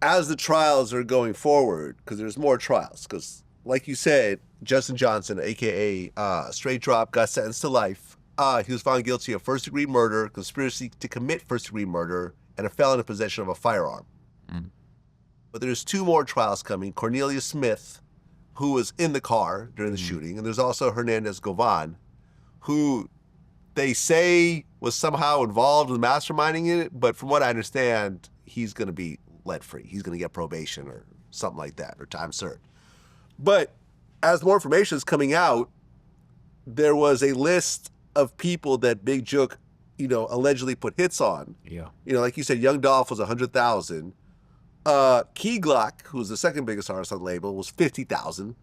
as the trials are going forward, because there's more trials, because like you said, Justin Johnson, aka Straight Drop, got sentenced to life. He was found guilty of first-degree murder, conspiracy to commit first-degree murder, and a felon in possession of a firearm. Mm. But there's two more trials coming. Cornelia Smith, who was in the car during the shooting, and there's also Hernandez Govan, who they say was somehow involved in masterminding it, but from what I understand, he's going to be let free. He's going to get probation or something like that, or time served. But as more information is coming out, there was a list of people that Big Jook, allegedly put hits on. Yeah. Like you said, Young Dolph was 100,000. Key Glock, who's the second biggest artist on the label, was 50,000.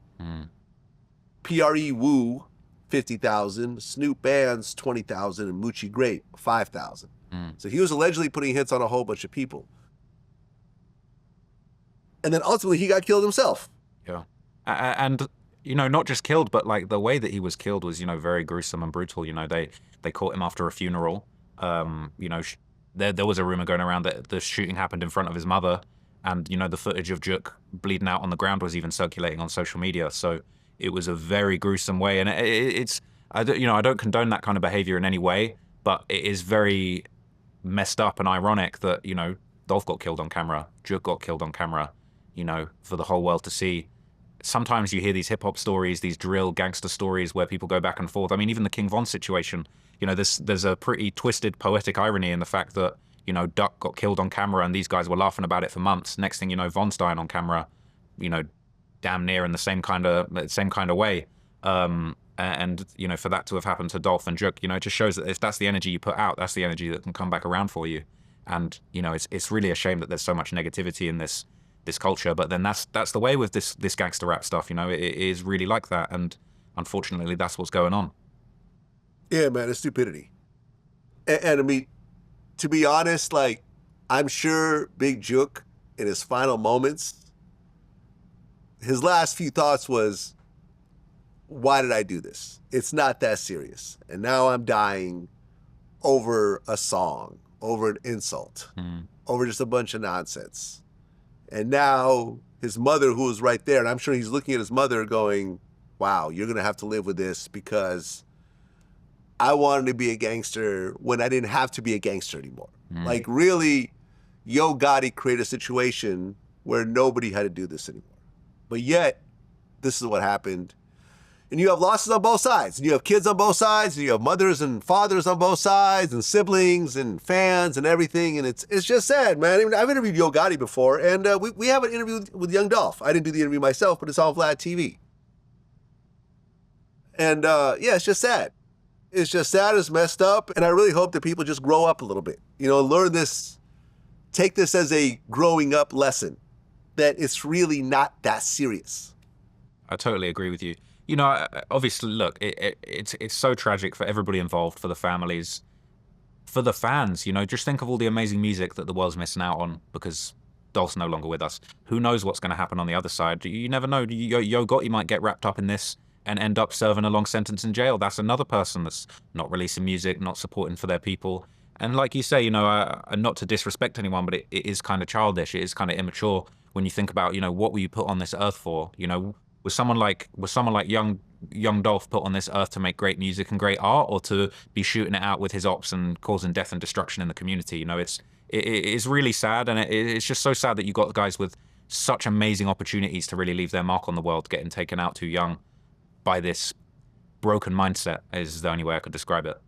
PRE Wu, 50,000. Snoop Bands, 20,000. And Moochie Grape, 5,000. So he was allegedly putting hits on a whole bunch of people. And then ultimately he got killed himself. Yeah. And, not just killed, but like the way that he was killed was, very gruesome and brutal. They caught him after a funeral. There was a rumor going around that the shooting happened in front of his mother. And, the footage of Jook bleeding out on the ground was even circulating on social media. So it was a very gruesome way. And I don't condone that kind of behavior in any way, but it is very messed up and ironic that, Dolph got killed on camera, Jook got killed on camera, for the whole world to see. Sometimes you hear these hip hop stories, these drill gangster stories where people go back and forth. I mean, even the King Von situation, there's a pretty twisted poetic irony in the fact that, Duck got killed on camera and these guys were laughing about it for months. Next thing you know, Von's dying on camera, damn near in the same kind of way. And for that to have happened to Dolph and Jook, it just shows that if that's the energy you put out, that's the energy that can come back around for you. And, it's really a shame that there's so much negativity in this culture, but then that's the way with this gangster rap stuff. It is really like that, and unfortunately that's what's going on. Yeah, man, it's stupidity. And I mean, to be honest, like, I'm sure Big Jook in his final moments, his last few thoughts was, why did I do this? It's not that serious. And now I'm dying over a song, over an insult, over just a bunch of nonsense. And now his mother, who was right there, and I'm sure he's looking at his mother going, wow, you're going to have to live with this because I wanted to be a gangster when I didn't have to be a gangster anymore. Like, really, Yo Gotti created a situation where nobody had to do this anymore. But yet, this is what happened. And you have losses on both sides. And you have kids on both sides. And you have mothers and fathers on both sides. And siblings and fans and everything. And it's just sad, man. I mean, I've interviewed Yo Gotti before. And we have an interview with Young Dolph. I didn't do the interview myself, but it's on Vlad TV. And yeah, it's just sad. It's just sad. It's messed up. And I really hope that people just grow up a little bit. Learn this. Take this as a growing up lesson. That it's really not that serious. I totally agree with you. Obviously, look, it's so tragic for everybody involved, for the families, for the fans. Just think of all the amazing music that the world's missing out on because Dolph's no longer with us. Who knows what's going to happen on the other side? You never know. Yo Gotti might get wrapped up in this and end up serving a long sentence in jail. That's another person that's not releasing music, not supporting for their people. And like you say, not to disrespect anyone, but it is kind of childish. It is kind of immature when you think about, what were you put on this earth for? Was someone like Young Dolph put on this earth to make great music and great art, or to be shooting it out with his ops and causing death and destruction in the community? It's really sad, and it's just so sad that you got guys with such amazing opportunities to really leave their mark on the world getting taken out too young by this broken mindset, is the only way I could describe it.